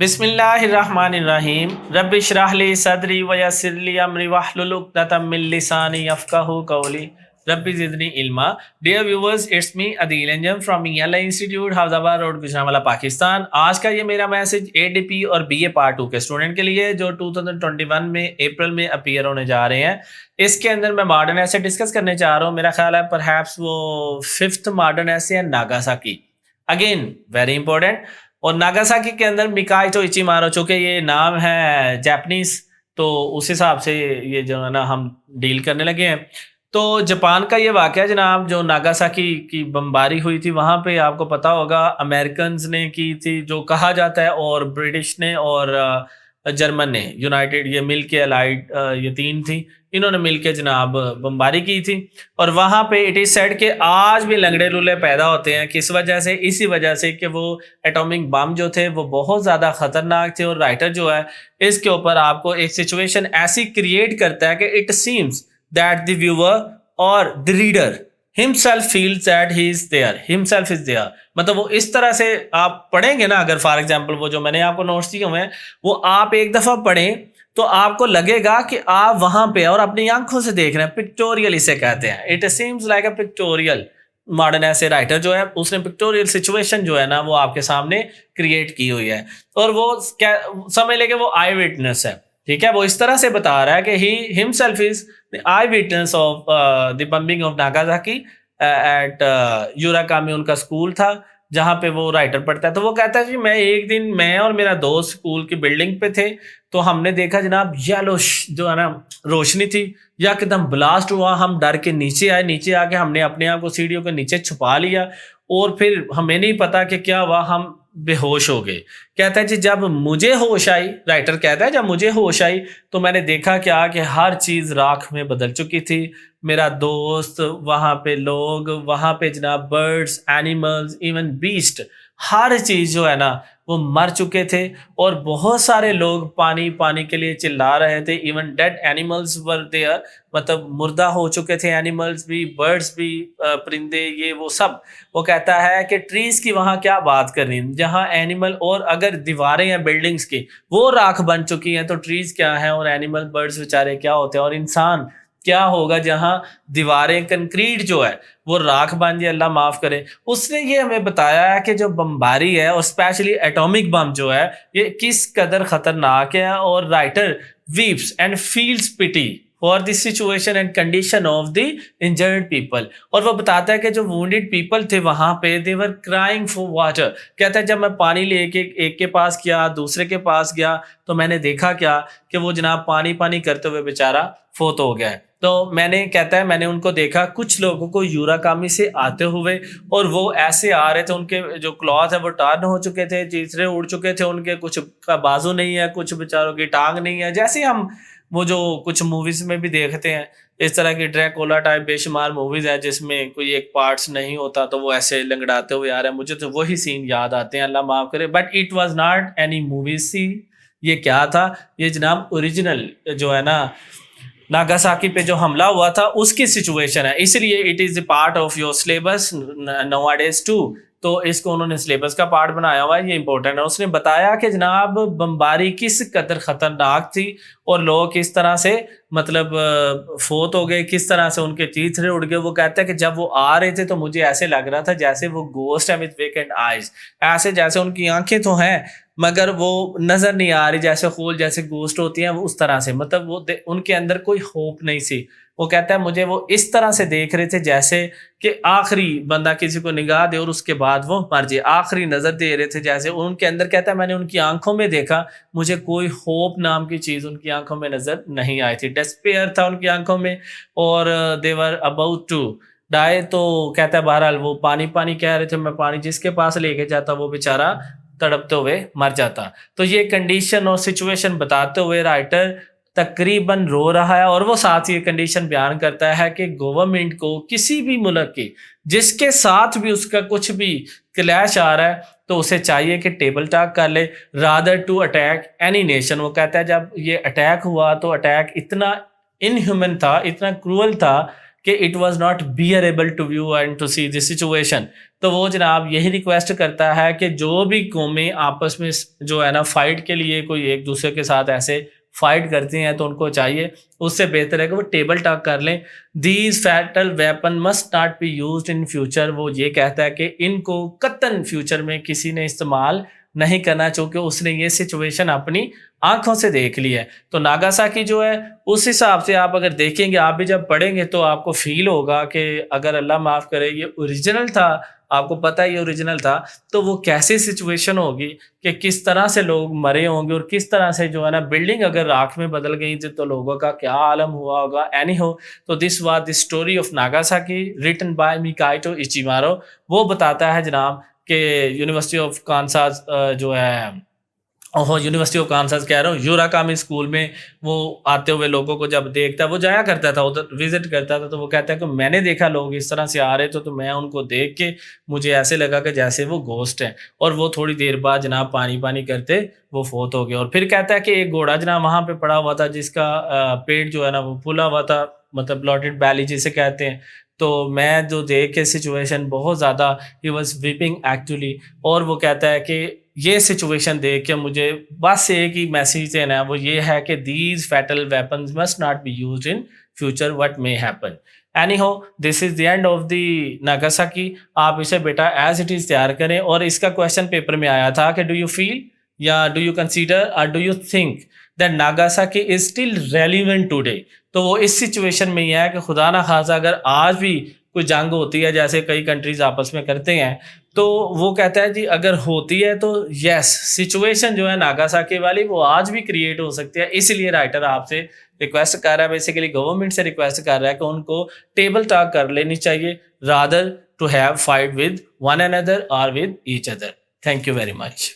बिस्मिल्लाहिर्रहमानिर्रहीम रब्बि इश्रह ली सदरी व यस्सिर ली अमरी वहलुल उक़दतम मिन लिसानी यफ़क़हू क़ौली रब्बि ज़िदनी इल्मा। Dear viewers, it's me Adeel Anjum from ELI institute Hafizabad road Gujranwala Pakistan. आज का ये मेरा मैसेज एडीपी और बीए पार्ट 2 के स्टूडेंट के लिए जो 2021 में अप्रैल में अपीयर होने जा रहे हैं। इसके अंदर मैं मॉडर्न ऐसे डिस्कस करने जा रहा हूँ। मेरा ख्याल है परहैप्स वो 5th मॉडर्न ऐसे है नागासाकी। Again very important. और नागासाकी के अंदर मिकाइटो इचिमारो, चूंकि ये नाम है जापानीज, तो उस हिसाब से ये जो है ना हम डील करने लगे हैं। तो जापान का ये वाकया जनाब, जो नागासाकी की बमबारी हुई थी वहाँ पे आपको पता होगा अमेरिकन ने की थी जो कहा जाता है, और ब्रिटिश ने और जर्मन ने, यूनाइटेड, ये मिल के अलाइड, ये तीन थी, इन्होंने मिल के जनाब बमबारी की थी। और वहाँ पे इट इज़ सेड कि आज भी लंगड़े लूले पैदा होते हैं। किस वजह से? इसी वजह से कि वो एटॉमिक बम जो थे वो बहुत ज़्यादा ख़तरनाक थे। और राइटर जो है इसके ऊपर आपको एक सिचुएशन ऐसी क्रिएट करता है कि it seems that the viewer और the reader himself feels that he is there, himself is there। मतलब वो इस तरह से आप पढ़ेंगे ना, अगर फॉर एग्जांपल वो जो मैंने आपको नोट्स दिए हुए हैं वो आप एक दफ़ा पढ़ें तो आपको लगेगा कि आप वहाँ पे और अपनी आंखों से देख रहे हैं। पिक्टोरियल इसे कहते हैं। It seems like a pictorial. Modern ऐसे राइटर जो है उसने पिक्टोरियल सिचुएशन जो है ना वो आपके सामने क्रिएट की हुई है। और वो क्या समझ लेके वो आई विटनेस है, ठीक है। वो इस तरह से बता रहा है कि he himself is the eye witness of the bombing of Nagasaki at Urakami. उनका स्कूल था जहाँ पे वो राइटर पढ़ता है। तो वो कहता है कि मैं और मेरा दोस्त स्कूल की बिल्डिंग पे थे, तो हमने देखा जनाब येलो जो है ना रोशनी थी, यकदम ब्लास्ट हुआ। हम डर के नीचे आए, नीचे आके हमने अपने आप को सीढ़ियों के नीचे छुपा लिया और फिर हमें नहीं पता कि क्या हुआ, हम बेहोश हो गए। कहता है जी जब मुझे होश आई, राइटर कहता है जब मुझे होश आई तो मैंने देखा क्या कि हर चीज़ राख में बदल चुकी थी। मेरा दोस्त, वहाँ पे लोग, वहाँ पे जनाब बर्ड्स, एनिमल्स, इवन बीस्ट, हर चीज़ जो है ना वो मर चुके थे। और बहुत सारे लोग पानी पानी के लिए चिल्ला रहे थे। Even dead animals were there, मतलब मुर्दा हो चुके थे एनिमल्स भी, बर्ड्स भी, परिंदे, ये वो सब। वो कहता है कि ट्रीज की वहाँ क्या बात कर रही है, जहाँ एनिमल और अगर दीवारें हैं बिल्डिंग्स की वो राख बन चुकी हैं, तो ट्रीज क्या है और एनिमल बर्ड्स बेचारे क्या होते हैं, और इंसान क्या होगा जहाँ दीवारें कंक्रीट जो है वो राख बन जाए, अल्लाह माफ करे। उसने ये हमें बताया है कि जो बमबारी है और स्पेशली एटॉमिक बम जो है ये किस कदर खतरनाक है। और writer weeps and feels pity for the situation and condition of the injured people. और वो बताता है कि जो वुंडेड पीपल थे वहां पे, दे वर क्राइंग फॉर वाटर। कहता है जब मैं पानी लेके एक के पास गया, दूसरे के पास गया, तो मैंने देखा क्या कि वो जनाब पानी पानी करते हुए बेचारा फोत हो गया है। तो कहता है मैंने उनको देखा, कुछ लोगों को यूराकामी से आते हुए, और वो ऐसे आ रहे थे, उनके जो क्लॉथ है वो टर्न हो चुके थे, तीसरे उड़ चुके थे, उनके कुछ का बाजू नहीं है, कुछ बेचारों की टांग नहीं है। जैसे हम वो जो कुछ मूवीज में भी देखते हैं, इस तरह की ड्रैकुला टाइप बेशुमार मूवीज है जिसमें कोई एक पार्ट्स नहीं होता तो वो ऐसे लंगड़ाते हुए आ रहे हैं। मुझे तो वही सीन याद आते हैं, अल्लाह माफ करे। But it was not any movie सी। ये क्या था? ये जनाब ओरिजिनल जो है ना नागासाकी पे जो हमला हुआ था उसकी सिचुएशन है। इसलिए it is the part of your syllabus nowadays too. तो इसको उन्होंने सिलेबस का पार्ट बनाया हुआ है, ये इंपॉर्टेंट है। उसने बताया कि जनाब बमबारी किस कदर ख़तरनाक थी और लोग किस तरह से मतलब फोत हो गए, किस तरह से उनके चीथड़े उड़ गए। वो कहता है कि जब वो आ रहे थे तो मुझे ऐसे लग रहा था जैसे वो गोस्ट है विद वेकेंट आइज, ऐसे जैसे उनकी आंखें तो हैं मगर वो नज़र नहीं आ रही, जैसे खोल जैसे गोस्ट होती हैं वो उस तरह से, मतलब वो उनके अंदर कोई होप नहीं सी। वो कहता है मुझे वो इस तरह से देख रहे थे जैसे कि आखिरी बंदा किसी को निगाह दे और उसके बाद वो मर जाए, आखिरी नज़र दे रहे थे जैसे उनके अंदर। कहता है मैंने उनकी आंखों में देखा, मुझे कोई होप नाम की चीज़ उनकी आंखों में नज़र नहीं आई थी। डिस्पेयर था उनकी आंखों में और दे वर अबाउट टू डाई। तो कहता है बहरहाल वो पानी पानी कह रहे थे, मैं पानी जिसके पास लेके जाता वो बेचारा तड़पते हुए मर जाता। तो ये कंडीशन और सिचुएशन बताते हुए राइटर तकरीबन रो रहा है, और वो साथ ये कंडीशन बयान करता है कि गवर्नमेंट को किसी भी मुल्क की जिसके साथ भी उसका कुछ भी क्लैश आ रहा है तो उसे चाहिए कि टेबल टॉक कर ले rather to attack any nation. वो कहता है जब ये अटैक हुआ तो अटैक इतना इनह्यूमन था, इतना क्रूअल था कि it was not bearable to view and to see this situation. तो वो जनाब यही रिक्वेस्ट करता है कि जो भी कौमें आपस में जो है ना फाइट के लिए कोई एक दूसरे के साथ ऐसे फाइट करती हैं तो उनको चाहिए, उससे बेहतर है कि वो टेबल टॉक कर लें। These fatal weapon must not be used in future. वो ये कहता है कि इनको कतन फ्यूचर में किसी ने इस्तेमाल नहीं करना, चूँकि उसने ये सिचुएशन अपनी आँखों से देख ली है। तो नागासाकी जो है उस हिसाब से आप अगर देखेंगे, आप भी जब पढ़ेंगे तो आपको फ़ील होगा कि अगर अल्लाह माफ़ करे ये ओरिजिनल था, आपको पता है ये ओरिजिनल था, तो वो कैसी सिचुएशन होगी कि किस तरह से लोग मरे होंगे और किस तरह से जो है ना बिल्डिंग अगर राख में बदल गई थी तो लोगों का क्या आलम हुआ होगा। एनी हो, तो this was the story of Nagasaki written by Michito Ichimaru. वो बताता है जनाब कि यूनिवर्सिटी ऑफ कांसास जो है, ओहो यूनिवर्सिटी ऑफ कांसास कह रहा हूँ, यूराकामी स्कूल में वो आते हुए लोगों को जब देखता है, वो जाया करता था उधर विजिट करता था, तो वो कहता है कि मैंने देखा लोग इस तरह से आ रहे थे तो मैं उनको देख के मुझे ऐसे लगा कि जैसे वो घोस्ट है, और वो थोड़ी देर बाद जनाब पानी पानी करते वो फोत हो गए। और फिर कहता है कि एक घोड़ा जनाब वहाँ पे पड़ा हुआ था जिसका पेट जो है ना वो फूला हुआ था, मतलब ब्लॉटेड बैली जिसे कहते हैं। तो मैं जो देख के सिचुएशन बहुत ज़्यादा ही वॉज वीपिंग एक्चुअली। और वो कहता है कि ये सिचुएशन देख के मुझे बस एक ही मैसेज देना है, वो ये है कि these fatal weapons must not be used in future what may happen. Anyhow, this is the end of the Nagasaki. आप इसे बेटा एज इट इज़ तैयार करें। और इसका क्वेश्चन पेपर में आया था कि डू यू फील या डू यू कंसीडर और do you think that Nagasaki is still relevant today. तो वो इस सिचुएशन में ही है कि खुदा ना खासा अगर आज भी कोई जंग होती है जैसे कई कंट्रीज आपस में करते हैं, तो वो कहता है जी अगर होती है तो यस सिचुएशन जो है नागासाकी वाली वो आज भी क्रिएट हो सकती है। इसलिए राइटर आपसे रिक्वेस्ट कर रहा है, बेसिकली गवर्नमेंट से रिक्वेस्ट कर रहा है कि उनको टेबल टॉक कर लेनी चाहिए rather to have fight with one another और with each other. Thank you very much.